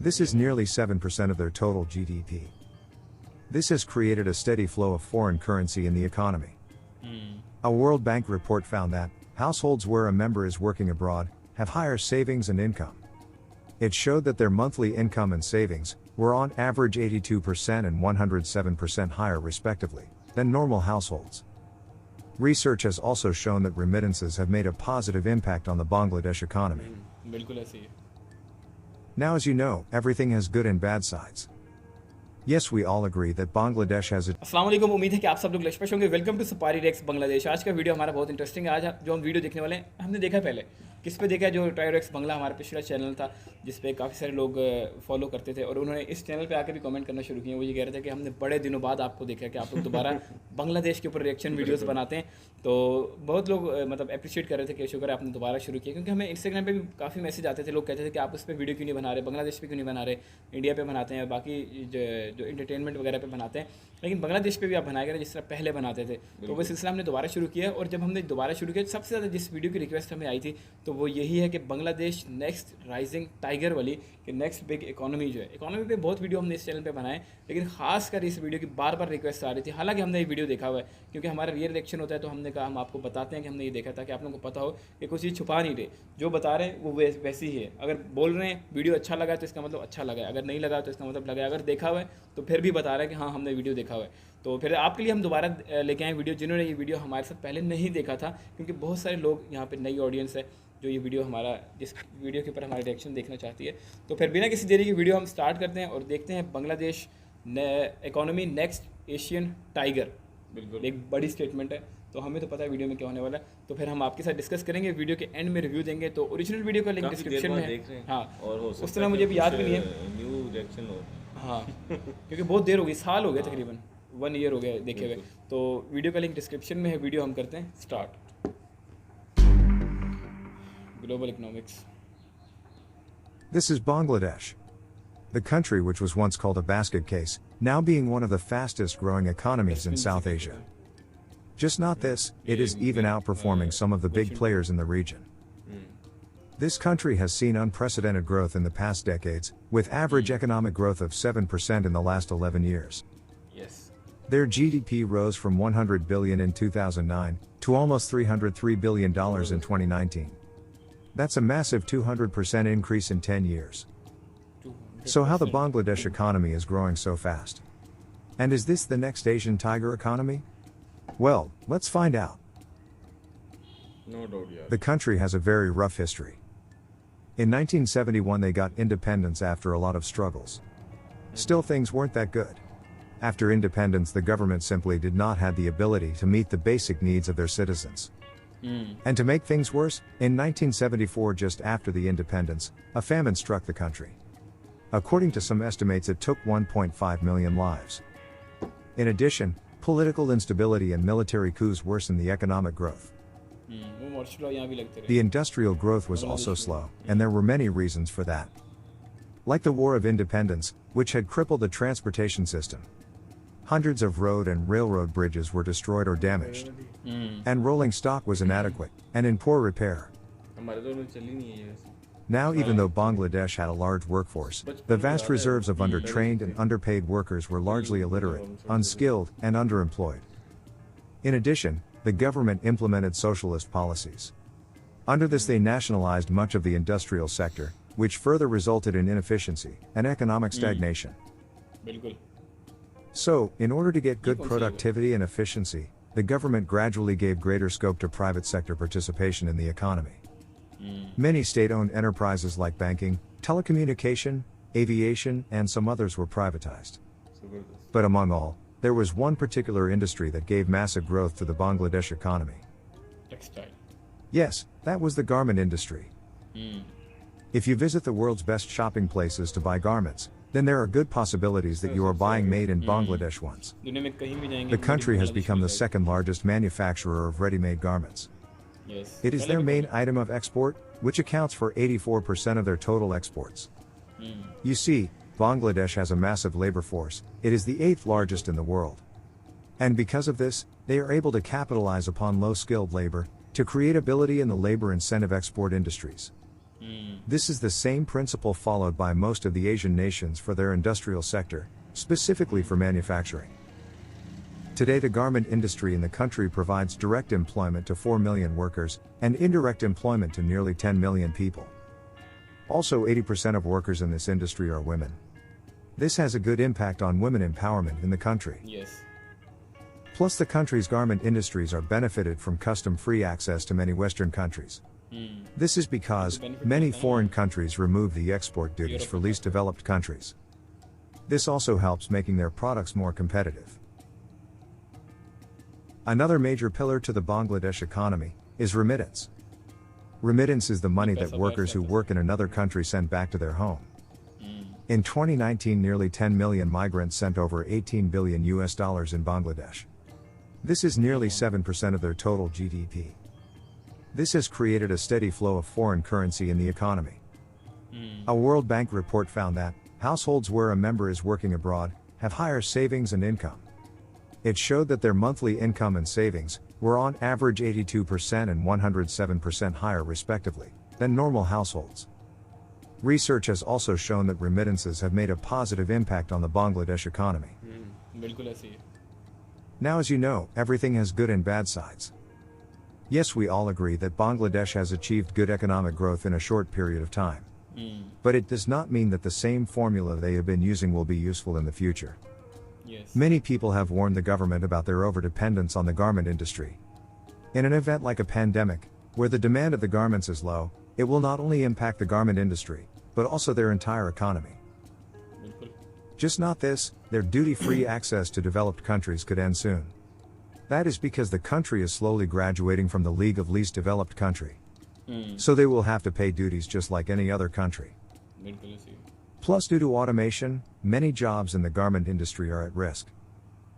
This is nearly 7% of their total GDP. This has created a steady flow of foreign currency in the economy. A World Bank report found that households where a member is working abroad have higher savings and income. It showed that their monthly income and savings were on average 82% and 107% higher respectively than normal households. Research has also shown that remittances have made a positive impact on the Bangladesh economy. Now, as you know, everything has good and bad sides. Yes, we all agree that Bangladesh has a अस्सलाम वालेकुम, उम्मीद है कि आप सब लोग लशपश होंगे। Welcome to safari डेक्स बांग्लादेश। आज का वीडियो हमारा बहुत इंटरेस्टिंग है। आज जो हम वीडियो देखने वाले हैं, हमने देखा पहले किस पे देखा है, जो टायरेक्स बंगला हमारा पिछला चैनल था जिस पे काफ़ी सारे लोग फॉलो करते थे और उन्होंने इस चैनल पे आकर भी कमेंट करना शुरू किए। वो ये कह रहे थे कि हमने बड़े दिनों बाद आपको देखा कि आप लोग दोबारा बांग्लादेश के ऊपर रिएक्शन वीडियोस बनाते हैं। तो बहुत लोग मतलब अप्रिशिएट कर रहे थे कि शुक्र है आपने दोबारा शुरू किया, क्योंकि हमें इंस्टाग्राम पे भी काफ़ी मैसेज आते थे। लोग कहते थे कि आप उस पर वीडियो क्यों नहीं बना रहे, बांग्लादेश पे क्यों नहीं बना रहे, इंडिया पे बनाते हैं, बाकी जो इंटरटेनमेंट वगैरह पे बनाते हैं, लेकिन बांग्लादेश पे भी आप बनाए गए जिस तरह पहले बनाते थे। तो वो सिलसिला हमने दोबारा शुरू किया और जब हमने दोबारा शुरू किया, सबसे ज़्यादा जिस वीडियो की रिक्वेस्ट हमें आई थी तो वो यही है कि बांग्लादेश नेक्स्ट राइजिंग टाइगर वाली, कि नेक्स्ट बिग इकोनॉमी जो है, इकोनॉमी पे बहुत वीडियो हमने इस चैनल पे बनाए, लेकिन खासकर इस वीडियो की बार बार रिक्वेस्ट आ रही थी। हालांकि हमने ये वीडियो देखा हुआ है, क्योंकि हमारा रियल रिएक्शन होता है, तो हमने कहा हम आपको बताते हैं कि हमने ये देखा था, कि आप लोगों को पता हो कि कुछ चीज़ छुपा नहीं रहे, जो बता रहे हैं वो वैसी ही है। अगर बोल रहे हैं वीडियो अच्छा लगा तो इसका मतलब अच्छा लगा है, अगर नहीं लगा तो इसका मतलब लगा है, अगर देखा हुआ है तो फिर भी बता रहे हैं कि हाँ हमने वीडियो देखा हुआ है। तो फिर आपके लिए हम दोबारा लेके आए वीडियो, जिन्होंने ये वीडियो हमारे साथ पहले नहीं देखा था, क्योंकि बहुत सारे लोग यहाँ पे नई ऑडियंस है जो ये वीडियो जिस वीडियो के ऊपर हमारा रिएक्शन देखना चाहती है। तो फिर बिना किसी देरी की वीडियो हम स्टार्ट करते हैं और देखते हैं Bangladesh economy next Asian tiger. बिल्कुल एक बड़ी स्टेटमेंट है, तो हमें तो पता है वीडियो में क्या होने वाला है। तो फिर हम आपके साथ डिस्कस करेंगे, वीडियो के एंड में रिव्यू देंगे। तो ओरिजिनल वीडियो का लिंक डिस्क्रिप्शन में है। हाँ, और उस तरह मुझे भी याद भी नहीं है न्यू रिएक्शन हो। हाँ क्योंकि बहुत देर हो गई, साल हो गया, तकरीबन 1 ईयर हो गया देखे हुए। तो वीडियो का लिंक डिस्क्रिप्शन में है। वीडियो हम करते हैं start. Global economics. This is Bangladesh. The country which was once called a basket case, now being one of the fastest growing economies in South Asia. Just not this, it is even outperforming some of the big players in the region. This country has seen unprecedented growth in the past decades, with average economic growth of 7% in the last 11 years. Yes. Their GDP rose from 100 billion in 2009 to almost $303 billion in 2019. That's a massive 200% increase in 10 years. 200%. So how the Bangladesh economy is growing so fast? And is this the next Asian tiger economy? Well, let's find out. No doubt, yeah. The country has a very rough history. In 1971 they got independence after a lot of struggles. Still, things weren't that good. After independence, the government simply did not have the ability to meet the basic needs of their citizens. And to make things worse, in 1974, just after the independence, a famine struck the country. According to some estimates, it took 1.5 million lives. In addition, political instability and military coups worsened the economic growth. The industrial growth was also slow, and there were many reasons for that. Like the War of Independence, which had crippled the transportation system. Hundreds of road and railroad bridges were destroyed or damaged. And rolling stock was inadequate, and in poor repair. Now, even though Bangladesh had a large workforce, the vast reserves of undertrained and underpaid workers were largely illiterate, unskilled, and underemployed. In addition, the government implemented socialist policies. Under this, they nationalized much of the industrial sector, which further resulted in inefficiency and economic stagnation. So, in order to get good productivity and efficiency, the government gradually gave greater scope to private sector participation in the economy. Many state-owned enterprises like banking, telecommunication, aviation, and some others were privatized. But among all, there was one particular industry that gave massive growth to the Bangladesh economy. Textile. Yes, that was the garment industry. If you visit the world's best shopping places to buy garments, then there are good possibilities that you are buying made in Bangladesh ones. The country has become the second largest manufacturer of ready-made garments. It is their main item of export, which accounts for 84% of their total exports. You see, Bangladesh has a massive labor force. It is the 8th largest in the world. And because of this, they are able to capitalize upon low-skilled labor, to create ability in the labor-intensive export industries. This is the same principle followed by most of the Asian nations for their industrial sector, specifically for manufacturing. Today, the garment industry in the country provides direct employment to 4 million workers, and indirect employment to nearly 10 million people. Also, 80% of workers in this industry are women. This has a good impact on women empowerment in the country. Yes. Plus, the country's garment industries are benefited from custom-free access to many Western countries. This is because many foreign countries remove the export duties for least developed countries. This also helps making their products more competitive. Another major pillar to the Bangladesh economy is remittance. Remittance is the money that workers who work in another country send back to their home. In 2019, nearly 10 million migrants sent over $18 billion in Bangladesh. This is nearly 7% of their total GDP. This has created a steady flow of foreign currency in the economy. A World Bank report found that households where a member is working abroad have higher savings and income. It showed that their monthly income and savings were on average 82% and 107% higher respectively than normal households. Research has also shown that remittances have made a positive impact on the Bangladesh economy. Now, as you know, everything has good and bad sides. Yes, we all agree that Bangladesh has achieved good economic growth in a short period of time. But it does not mean that the same formula they have been using will be useful in the future. Yes. Many people have warned the government about their overdependence on the garment industry. In an event like a pandemic, where the demand of the garments is low, it will not only impact the garment industry, but also their entire economy. Just not this, their duty-free access to developed countries could end soon. That is because the country is slowly graduating from the League of Least Developed Country. So they will have to pay duties just like any other country. Plus, due to automation, many jobs in the garment industry are at risk.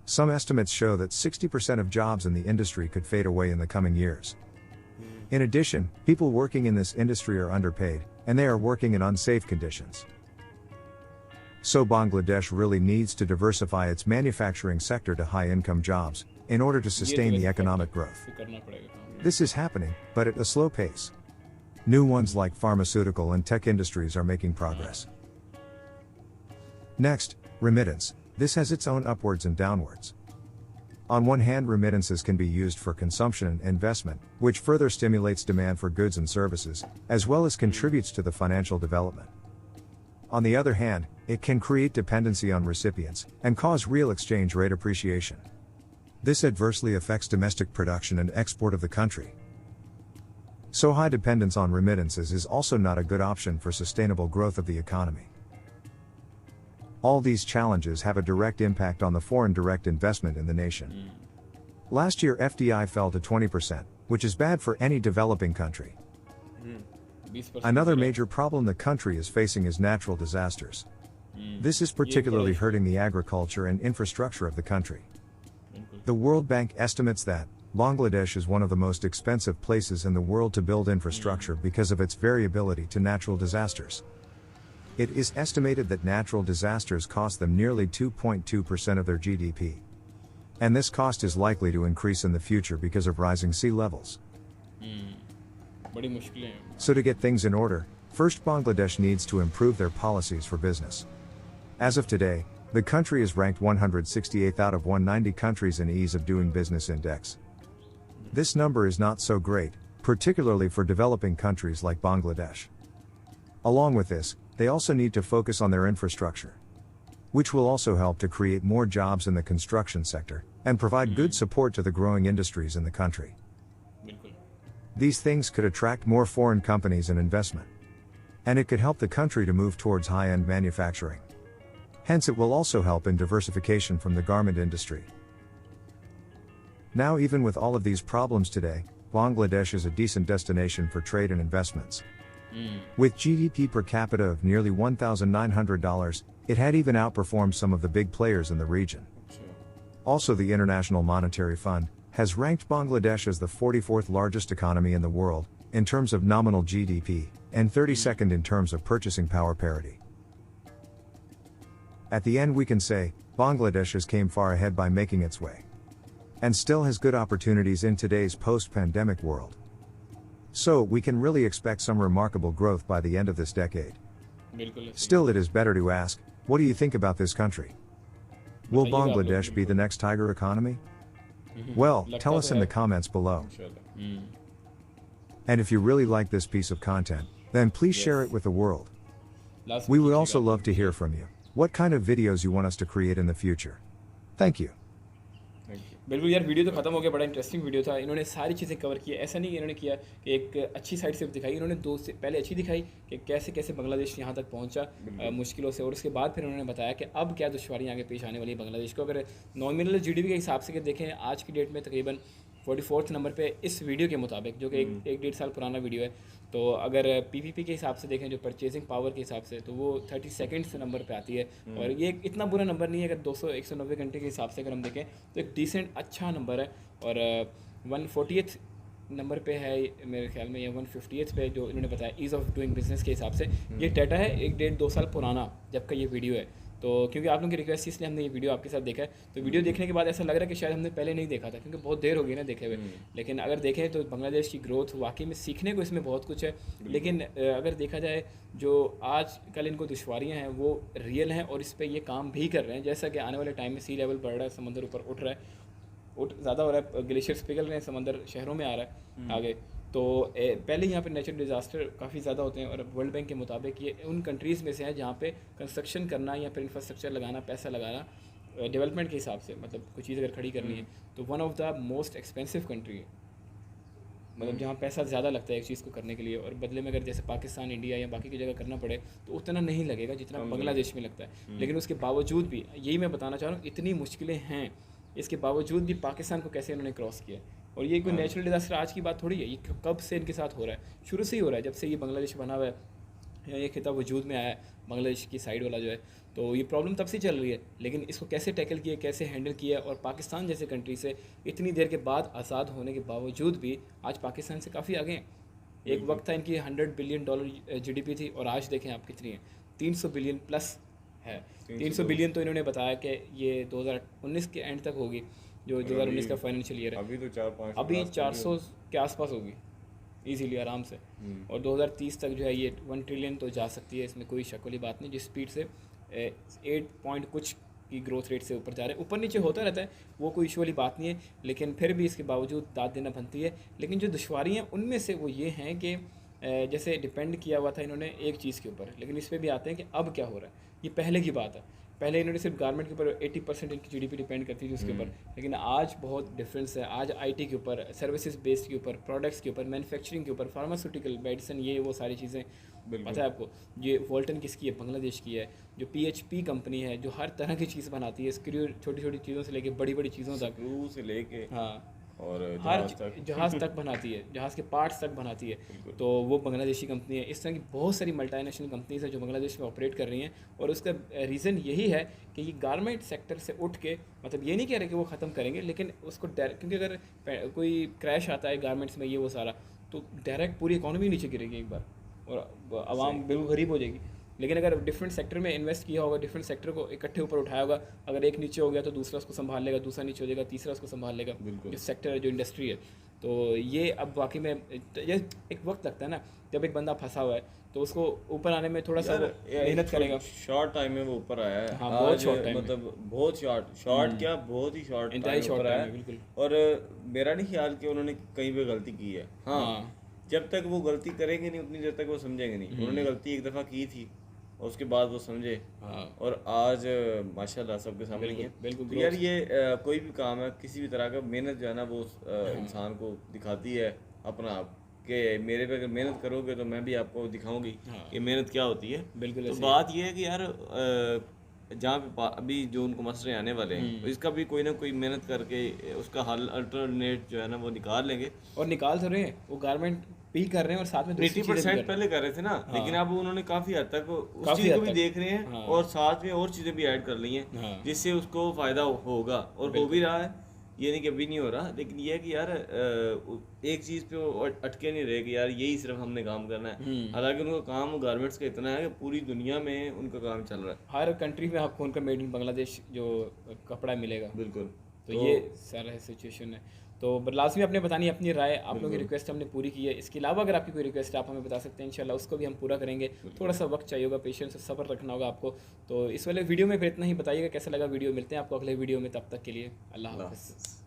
Some estimates show that 60% of jobs in the industry could fade away in the coming years. In addition, people working in this industry are underpaid, and they are working in unsafe conditions. So Bangladesh really needs to diversify its manufacturing sector to high-income jobs, in order to sustain the economic growth. This is happening, but at a slow pace. New ones like pharmaceutical and tech industries are making progress. Next, remittance. This has its own upwards and downwards. On one hand, remittances can be used for consumption and investment, which further stimulates demand for goods and services, as well as contributes to the financial development. On the other hand, it can create dependency on recipients, and cause real exchange rate appreciation. This adversely affects domestic production and export of the country. So high dependence on remittances is also not a good option for sustainable growth of the economy. All these challenges have a direct impact on the foreign direct investment in the nation. Last year FDI fell to 20%, which is bad for any developing country. Another major problem the country is facing is natural disasters. This is particularly hurting the agriculture and infrastructure of the country. The World Bank estimates that Bangladesh is one of the most expensive places in the world to build infrastructure because of its variability to natural disasters. It is estimated that natural disasters cost them nearly 2.2% of their GDP. And this cost is likely to increase in the future because of rising sea levels. So to get things in order, first Bangladesh needs to improve their policies for business. As of today, the country is ranked 168th out of 190 countries in Ease of Doing Business Index. This number is not so great, particularly for developing countries like Bangladesh. Along with this, they also need to focus on their infrastructure, which will also help to create more jobs in the construction sector, and provide good support to the growing industries in the country. These things could attract more foreign companies and investment. And it could help the country to move towards high-end manufacturing. Hence it will also help in diversification from the garment industry. Now, even with all of these problems today, Bangladesh is a decent destination for trade and investments. With GDP per capita of nearly $1,900, it had even outperformed some of the big players in the region. Also, the International Monetary Fund has ranked Bangladesh as the 44th largest economy in the world, in terms of nominal GDP, and 32nd in terms of purchasing power parity. At the end we can say, Bangladesh has came far ahead by making its way. And still has good opportunities in today's post-pandemic world. So, we can really expect some remarkable growth by the end of this decade. बिल्कुल ऐसे ही। Still, it is better to ask, what do you think about this country? Will बताइएगा आप लोग, Bangladesh be the बिल्कुल। next tiger economy? Well, लगता tell तो us in the है। comments below. इंशाल्लाह। And if you really like this piece of content, then please share Yes. it with the world. Last We में would कीजिएगा also आप love लोग to भी hear share। from you. What kind of videos you want us to create in the future? Thank you. Thank you. बिल्कुल यार, video तो खत्म हो गया, बड़ा इंटरेस्टिंग वीडियो था। इन्होंने सारी चीज़ें कवर की है, ऐसा नहीं कि इन्होंने किया कि एक अच्छी साइड से दिखाई, इन्होंने दो से पहले अच्छी दिखाई कि कैसे कैसे बांग्लादेश यहाँ तक पहुँचा मुश्किलों से, और उसके बाद फिर उन्होंने बताया कि अब क्या दुश्वारियाँ आगे पेश आने वाली है बांग्लादेश को। अगर नॉमिनल जीडीपी के हिसाब से देखें आज की डेट में तकरीबन 44th नंबर पे इस वीडियो के मुताबिक, जो कि एक डेढ़ साल पुराना वीडियो है। तो अगर पीपीपी के हिसाब से देखें, जो परचेजिंग पावर के हिसाब से, तो वो 32nd नंबर पे आती है। और ये इतना बुरा नंबर नहीं है, अगर 190 घंटे के हिसाब से अगर हम देखें तो एक डिसेंट अच्छा नंबर है। और 140th नंबर पे है मेरे ख्याल में, या 150th पे जो इन्होंने बताया ईज़ ऑफ डूइंग बिजनेस के हिसाब से। ये डाटा है एक डेढ़ दो साल पुराना जब का ये वीडियो है। तो क्योंकि आप लोगों की रिक्वेस्ट, इसलिए हमने ये वीडियो आपके साथ देखा है। तो वीडियो देखने के बाद ऐसा लग रहा है कि शायद हमने पहले नहीं देखा था, क्योंकि बहुत देर हो गई ना देखे हुए। लेकिन अगर देखें तो बांग्लादेश की ग्रोथ वाकई में सीखने को इसमें बहुत कुछ है। लेकिन अगर देखा जाए जो आज कल इनको दुश्वारियाँ हैं वो रियल हैं, और इस पर ये काम भी कर रहे हैं। जैसा कि आने वाले टाइम में सी लेवल बढ़ रहा है, समंदर ऊपर उठ रहा है, ज़्यादा हो रहा है, ग्लेशियर्स पिघल रहे हैं, समंदर शहरों में आ रहा है आगे। तो पहले यहाँ पे नेचुरल डिज़ास्टर काफ़ी ज़्यादा होते हैं, और वर्ल्ड बैंक के मुताबिक ये उन कंट्रीज़ में से है जहाँ पे कंस्ट्रक्शन करना या फिर इंफ्रास्ट्रक्चर लगाना, पैसा लगाना डेवलपमेंट के हिसाब से, मतलब कुछ चीज़ अगर खड़ी करनी है तो one of the most expensive country है। मतलब जहाँ पैसा ज़्यादा लगता है एक चीज़ को करने के लिए, और बदले में अगर जैसे पाकिस्तान, इंडिया या बाकी की जगह करना पड़े तो उतना नहीं लगेगा जितना बांग्लादेश में लगता है। लेकिन उसके बावजूद भी, यही मैं बताना चाह रहा हूँ, इतनी मुश्किलें हैं, इसके बावजूद भी पाकिस्तान को कैसे इन्होंने क्रॉस किया। और ये कोई नेचुरल डिज़ास्टर आज की बात थोड़ी है, ये कब से इनके साथ हो रहा है, शुरू से ही हो रहा है, जब से ये बांग्लादेश बना हुआ है, ये खिता वजूद में आया है बांग्लादेश की साइड वाला जो है। तो ये प्रॉब्लम तब से चल रही है, लेकिन इसको कैसे टैकल किया, कैसे हैंडल किया, और पाकिस्तान जैसे कंट्री से इतनी देर के बाद आज़ाद होने के बावजूद भी आज पाकिस्तान से काफ़ी आगे हैं। एक वक्त था इनकी $100 बिलियन जीडीपी थी, और आज देखें आप कितनी है, 300 बिलियन प्लस है। 300 बिलियन तो इन्होंने बताया कि ये 2019 के एंड तक होगी, जो 2019 का फाइनेंशियल ईयर है। अभी तो 4-5 अभी 400 के आसपास होगी इजीली, आराम से। और 2030 तक जो है ये 1 ट्रिलियन तो जा सकती है, इसमें कोई शक वाली बात नहीं। जिस स्पीड से 8 पॉइंट कुछ की ग्रोथ रेट से ऊपर जा रहे हैं, ऊपर नीचे होता रहता है, वो कोई इशू वाली बात नहीं है। लेकिन फिर भी इसके बावजूद दाद देना बनती है। लेकिन जो दुश्वारियाँ उनमें से वो ये हैं कि जैसे डिपेंड किया हुआ था इन्होंने एक चीज़ के ऊपर, लेकिन इस पर भी आते हैं कि अब क्या हो रहा है। ये पहले की बात है, पहले इन्होंने सिर्फ गारमेंट के ऊपर 80% इनकी जीडीपी डिपेंड करती थी उसके ऊपर। लेकिन आज बहुत डिफरेंस है, आज आईटी के ऊपर, सर्विसेज बेस्ड के ऊपर, प्रोडक्ट्स के ऊपर, मैन्युफैक्चरिंग के ऊपर, फार्मास्यूटिकल, मेडिसिन, ये वो सारी चीज़ें। पता है आपको ये वोल्टन किसकी है, बांग्लादेश की है। जो पीएचपी कंपनी है जो हर तरह की चीज़ बनाती है, स्क्रू, छोटी छोटी चीज़ों से लेके बड़ी बड़ी चीज़ों तक, स्क्रू से लेके हाँ, और हर जहाज़ तक बनाती है, जहाज़ के पार्ट्स तक बनाती है। तो वो बांग्लादेशी कंपनी है। इस तरह की बहुत सारी मल्टीनेशनल कंपनीज हैं जो बांग्लादेश में ऑपरेट कर रही हैं, और उसका रीज़न यही है कि ये गारमेंट सेक्टर से उठ के, मतलब ये नहीं कह रहे कि वो ख़त्म करेंगे, लेकिन उसको डायरेक्ट, क्योंकि अगर कोई क्रैश आता है गारमेंट्स में ये वो सारा, तो डायरेक्ट पूरी इकॉनमी नीचे गिरेगी एक बार, और आवाम बिल्कुल गरीब हो जाएगी। लेकिन अगर डिफरेंट सेक्टर में इन्वेस्ट किया होगा, डिफरेंट सेक्टर को इकट्ठे ऊपर उठाया होगा, अगर एक नीचे हो गया तो दूसरा उसको संभाल लेगा, दूसरा नीचे हो जाएगा, तीसरा उसको संभाल लेगा, जो सेक्टर है, जो इंडस्ट्री है। तो ये अब वाकई में ये एक वक्त लगता है ना, जब एक बंदा फंसा हुआ है तो उसको ऊपर आने में थोड़ा सा मेहनत करेगा। शॉर्ट टाइम में वो ऊपर आया है। हाँ, बहुत शॉर्ट टाइम, मतलब बहुत शॉर्ट क्या, बहुत ही शॉर्ट इंतहाई टाइम शॉर्ट ऊपर आया टाइम, बिल्कुल। और मेरा नहीं ख्याल कि उन्होंने कहीं पे गलती की है। हाँ, जब तक वो गलती करेंगे नहीं उतनी देर तक वो समझेंगे नहीं। उन्होंने गलती एक दफ़ा की थी और उसके बाद वो समझे। हाँ, और आज माशाल्लाह सबके सामने ही है। बिल्कुल। तो यार ये कोई भी काम है, किसी भी तरह का मेहनत जो है ना वो इंसान को दिखाती है अपना आप, कि मेरे पे अगर मेहनत करोगे तो मैं भी आपको दिखाऊंगी कि मेहनत क्या होती है। बिल्कुल। तो बात ये है कि यार जहाँ पे अभी जो उनको मसले आने वाले हैं इसका भी कोई ना कोई मेहनत करके उसका हल अल्टरनेट जो है ना वो निकाल लेंगे, और निकाल तो रहे हैं, वो गारमेंट भी कर रहे हैं, और साथ में 80% पहले कर रहे थे ना। लेकिन अब उन्होंने काफी हद तक उस चीज को भी देख रहे हैं और साथ में और चीजें भी ऐड कर ली हैं जिससे उसको फायदा होगा, और हो भी रहा है। ये नहीं कि अभी नहीं हो रहा, लेकिन ये है कि यार एक चीज़ पे वो अटके नहीं रहे कि यार यही सिर्फ हमने काम करना है। हालांकि उनका काम गारमेंट्स का इतना है कि पूरी दुनिया में उनका काम चल रहा है। हर कंट्री में आपको उनका मेड इन बांग्लादेश जो कपड़ा मिलेगा। बिल्कुल। तो ये सारा सिचुएशन है। तो लाजमी आपने बतानी अपनी राय, आप लोगों की रिक्वेस्ट हमने पूरी की है। इसके अलावा अगर आपकी कोई रिक्वेस्ट है आप हमें बता सकते हैं, इंशाल्लाह उसको भी हम पूरा करेंगे। थोड़ा सा वक्त चाहिए होगा, पेशेंस और सब्र रखना होगा आपको। तो इस वाले वीडियो में फिर इतना ही, बताइएगा कैसा लगा वीडियो। मिलते हैं आपको अगले वीडियो में, तब तक के लिए अल्लाह हाफ़िज़।